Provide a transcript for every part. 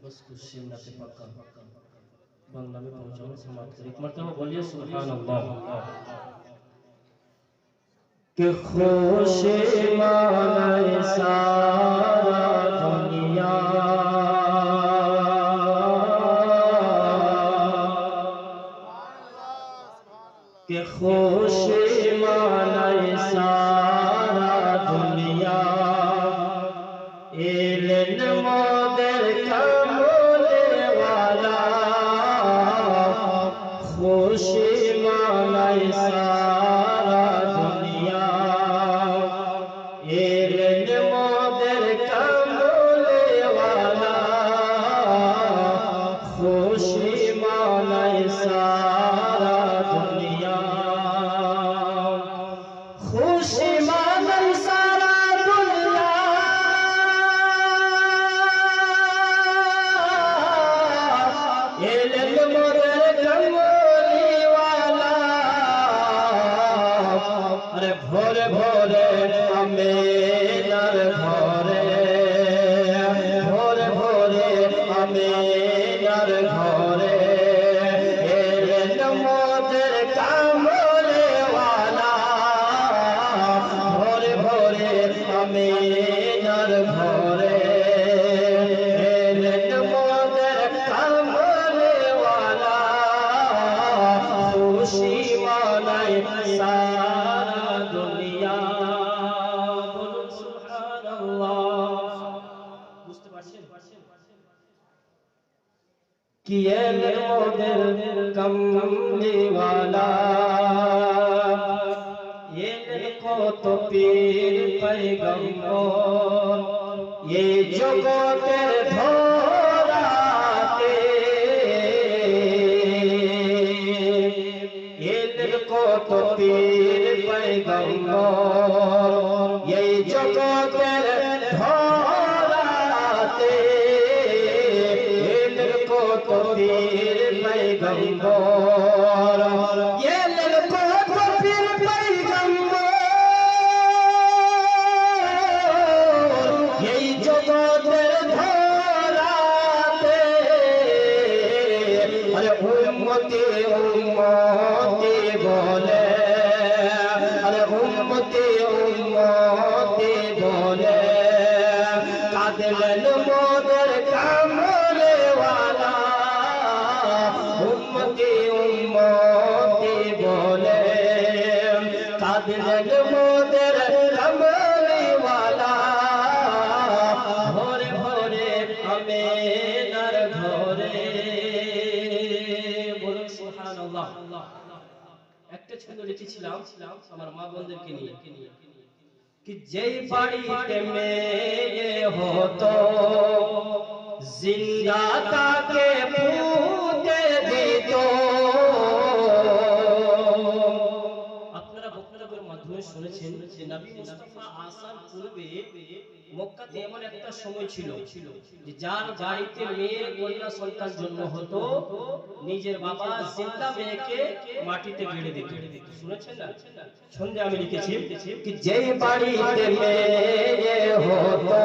बस खुशी नाते पक्का बांग्ला में पहुंचाओ समाप्त एक मर्तबा बोलिए सुभान अल्लाह कि खुशी माने सारा दुनिया कि खुशी माने सारा दुनिया मोदर कमले वाला खुशी माने सारा दुनिया मोदर कमले वाला खुशी माने सारा दुनिया खुशी माने सारा दुनिया भोरे भोरे अमीनार घरे भोरे भोरे अमीनार घरे मोदर कमले वाला भोरे भोरे अमीनार घरे मोदर कमले वाला खुशी माने सारा दुनिया बोलो सुभान अल्लाह বুঝতে পারছেন कि ये मोदर कमली वाला ये को तो पीर पैगंबर ये जगतेर धराते ये को तो पीर पैगंबर ये जगतेर धराते ये को तो पीर पैगंबर ये को तो पीर पैगंबर ये जगतेर धराते अरे उम्मती उम्मती बोले अरे उम्मती उम्मती बोले कादिलन मोदर कमले वाला उम्मती उम्मती बोले कादिलन मोदर कमले वाला भोरे भोरे अमीनार घरे बोलो सुभानाल्लाह একটা ছন্দ লিখেছিলাম আমার মা বোনদেরকে নিয়ে कि যেই বাড়িতে মেয়ে হতো জিন্দা তাকে পুঁতে দিত আপনারা বক্তব্যের মাধ্যমে শুনেছেন যে নবী মুস্তাফা আসার পূর্বে মক্কাতে এমন একটা সময় ছিল যে যার বাড়িতে মেয়ে কন্যা সন্তান জন্ম হতো নিজের বাবা জিন্দা মেয়েকে মাটিতে গেড়ে দিত শুনেছেন না ছন্দে আমি লিখেছি कि যেই বাড়িতে মেয়ে হতো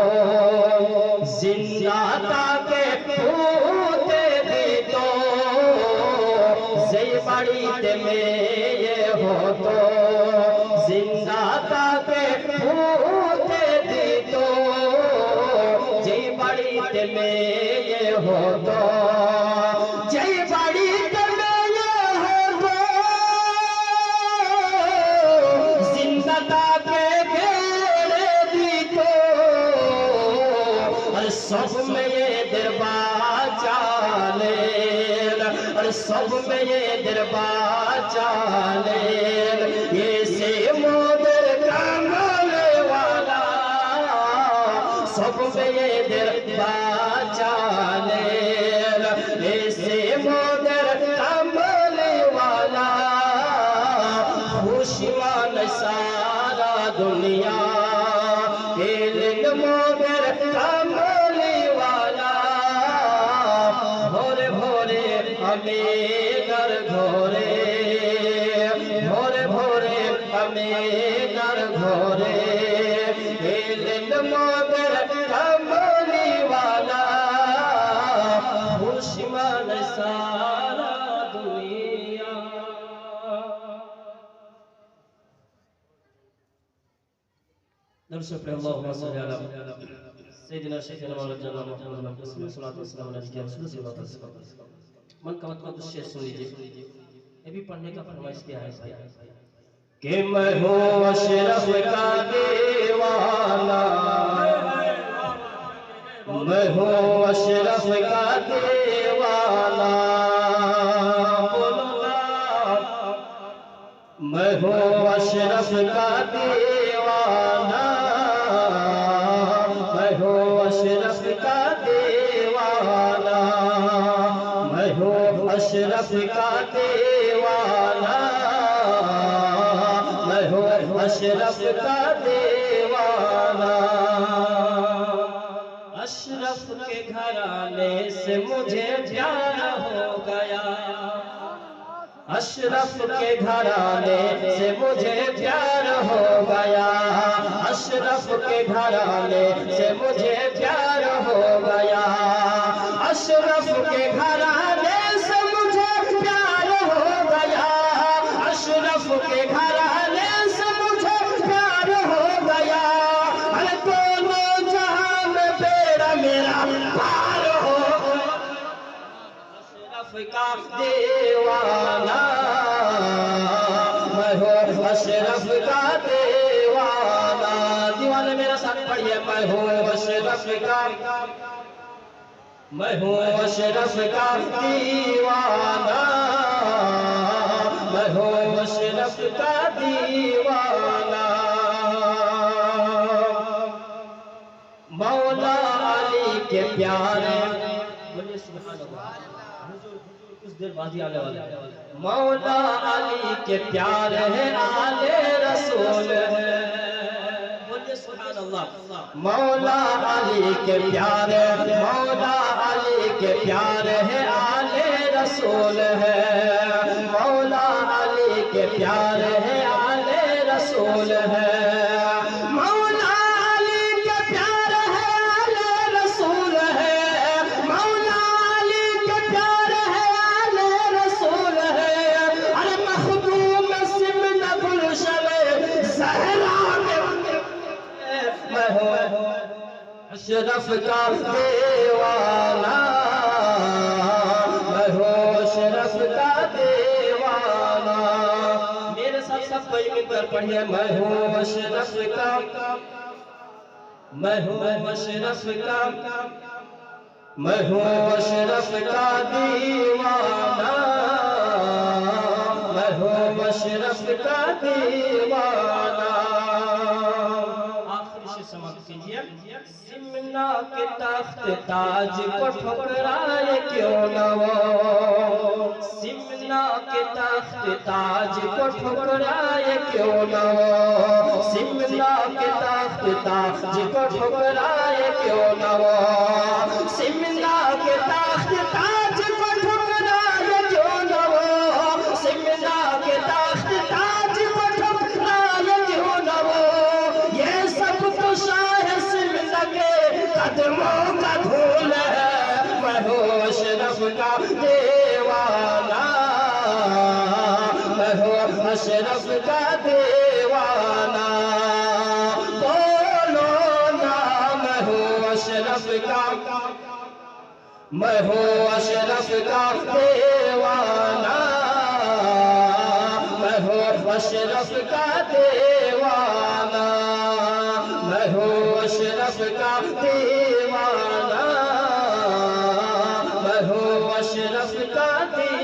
জিন্দা তাকে পুঁতে দিত যেই বাড়িতে মেয়ে হতো জিন্দা তাকে পুঁতে দিত যেই বাড়িতে মেয়ে হতো যেই বাড়িতে মেয়ে হতো জিন্দা তাকে গেড়ে দিত আর সব মেয়েদের বাঁচালেন আর সব মেয়েদের বাঁচালেন এসে মোদের কমলে वाला সব মেয়েদের বাঁচালেন এসে মোদের কমলে वाला খুশি মানে সারা দুনিয়া এলেন মোদের কমলে वाला ভোরে ভোরে अमीनार घरे भोरे भोरे अमीनार घरे एलेन मोदर कमली वाला सारा दुनिया। दर्शक अल्लाहुम्मा सल्ली अला सय्यिदिना शफीना मौलाना मुहम्मद सल्लल्लाहु अलैहि वसल्लम। मन का मतलब शेर सुन लीजिए, ये भी पढ़ने का फरमाइश किया है भाई कि मैं हूँ अशरफ का दीवाना, मैं हूँ अशरफ का दीवाना, बोलूँगा मैं हूँ अशरफ का दीवाना, मैं हूँ अशरफ का दीवाना, मैं हूँ अशरफ का दीवाना, मैं हूँ अशरफ का दीवाना। अशरफ के घराने से मुझे प्यार हो गया, अशरफ के घराने से मुझे प्यार हो गया, अशरफ के घराने से मुझे प्यार हो गया, अशरफ के घराने से मुझे प्यार हो गया, अशरफ के घराने से मुझे प्यार हो गया। अरे दोनों जहां में बेड़ा मेरा पार हो, अशरफ का दीवाना, मैं हूँ अशरफ का दीवाना। दीवाने मेरा साथ पढ़िए, मैं हूँ अशरफ का, मैं हूँ अशरफ का दीवाना, मैं हूँ अशरफ का दीवाना। मौला अली के प्यारे, बोलिए सुभान अल्लाह, कुछ देर बाद ही आने वाले। मौला अली के प्यारे हैं, आले रसूल है, बोलिए सुभान अल्लाह। मौला अली के प्यारे, मौला अली के प्यारे हैं, आले रसूल है, मौला अली के प्यारे हैं, आले रसूल है, मौला अली के प्यारे हैं, आले रसूल है, मौला अली के प्यारे हैं, आले रसूल है। अरे महबूब सिमन गुलशन सहरा में मैं हूँ अशरफ का दीवाना, मैं हूँ अशरफ का दीवाना। मेरे साथ सब कोई मिलकर पढ़िए, मैं हूँ अशरफ का, मैं हूँ अशरफ का, मैं हूँ अशरफ का दीवाना, मैं हूँ अशरफ का दीवाना। आखिर से समाप्त कीजिए। सिमना के तख्त ताज को ठुकराए क्यों न वो, सिमना के तख्त ताज को ठुकराए क्यों न वो, सिमना के तख्त ताज को ठुकराए क्यों न वो, सिमना के तख्त ताज को ठुकराए क्यों न वो, सिमना के तख्त ताज को ठुकराए क्यों न वो। ये सब तो शाह सिमना के कदमों का धूल है, मैं हूँ अशरफ का दीवाना, मैं हूँ अशरफ का दीवाना। बोलो ना मैं हूँ अशरफ का, मैं हूँ अशरफ का दीवाना, मैं हूँ अशरफ का दीवाना, मैं हूँ अशरफ का दीवाना, मैं हूँ अशरफ का दीवाना।